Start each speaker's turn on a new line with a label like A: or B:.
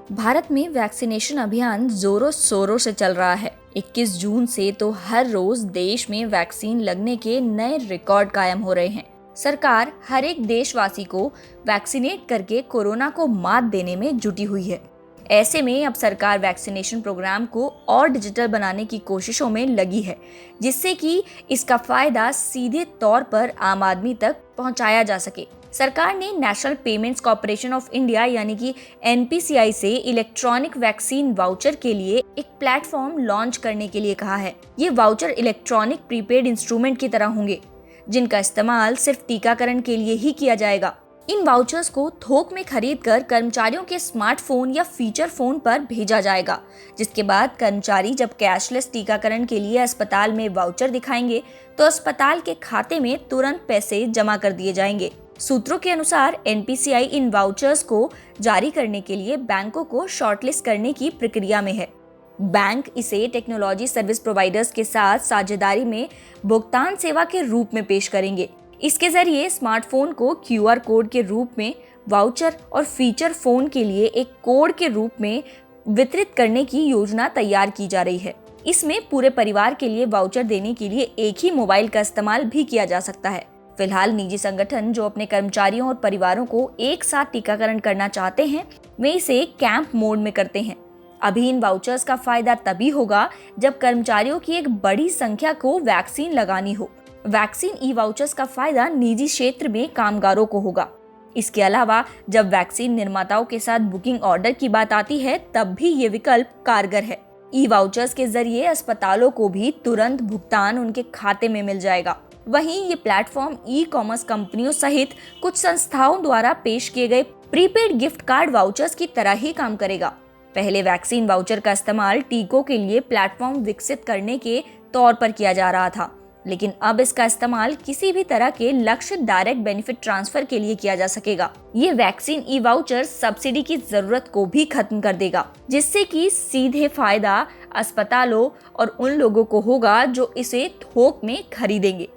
A: भारत में वैक्सीनेशन अभियान जोरों शोरों से चल रहा है। 21 जून से तो हर रोज देश में वैक्सीन लगने के नए रिकॉर्ड कायम हो रहे हैं। सरकार हर एक देशवासी को वैक्सीनेट करके कोरोना को मात देने में जुटी हुई है। ऐसे में अब सरकार वैक्सीनेशन प्रोग्राम को और डिजिटल बनाने की कोशिशों में लगी है, जिससे कि इसका फायदा सीधे तौर पर आम आदमी तक पहुंचाया जा सके। सरकार ने national payments corporation of India यानी कि एनपीसीआई से इलेक्ट्रॉनिक वैक्सीन वाउचर के लिए एक प्लेटफॉर्म लॉन्च करने के लिए कहा है। ये वाउचर इलेक्ट्रॉनिक प्रीपेड इंस्ट्रूमेंट की तरह होंगे, जिनका इस्तेमाल सिर्फ टीकाकरण के लिए ही किया जाएगा। इन वाउचर्स को थोक में खरीदकर कर्मचारियों के स्मार्टफोन या फीचर फोन पर भेजा जाएगा, जिसके बाद कर्मचारी जब कैशलेस टीकाकरण के लिए अस्पताल में वाउचर दिखाएंगे तो अस्पताल के खाते में तुरंत पैसे जमा कर दिए जाएंगे। सूत्रों के अनुसार एनपीसीआई इन वाउचर्स को जारी करने के लिए बैंकों को शॉर्टलिस्ट करने की प्रक्रिया में है। बैंक इसे टेक्नोलॉजी सर्विस प्रोवाइडर्स के साथ साझेदारी में भुगतान सेवा के रूप में पेश करेंगे। इसके जरिए स्मार्टफोन को क्यूआर कोड के रूप में, वाउचर और फीचर फोन के लिए एक कोड के रूप में वितरित करने की योजना तैयार की जा रही है। इसमें पूरे परिवार के लिए वाउचर देने के लिए एक ही मोबाइल का इस्तेमाल भी किया जा सकता है। फिलहाल निजी संगठन जो अपने कर्मचारियों और परिवारों को एक साथ टीकाकरण करना चाहते हैं, वे इसे कैंप मोड में करते हैं। अभी इन वाउचर्स का फायदा तभी होगा जब कर्मचारियों की एक बड़ी संख्या को वैक्सीन लगानी हो। वैक्सीन ई वाउचर्स का फायदा निजी क्षेत्र में कामगारों को होगा। इसके अलावा जब वैक्सीन निर्माताओं के साथ बुकिंग ऑर्डर की बात आती है, तब भी ये विकल्प कारगर है। ई वाउचर्स के जरिए अस्पतालों को भी तुरंत भुगतान उनके खाते में मिल जाएगा। वहीं ये प्लेटफॉर्म ई कॉमर्स कंपनियों सहित कुछ संस्थाओं द्वारा पेश किए गए प्रीपेड गिफ्ट कार्ड वाउचर्स की तरह ही काम करेगा। पहले वैक्सीन वाउचर का इस्तेमाल टीकों के लिए प्लेटफॉर्म विकसित करने के तौर पर किया जा रहा था, लेकिन अब इसका इस्तेमाल किसी भी तरह के लक्षित डायरेक्ट बेनिफिट ट्रांसफर के लिए किया जा सकेगा। ये वैक्सीन ई वाउचर सब्सिडी की जरूरत को भी खत्म कर देगा, जिससे कि सीधे फायदा अस्पतालों और उन लोगों को होगा जो इसे थोक में खरीदेंगे।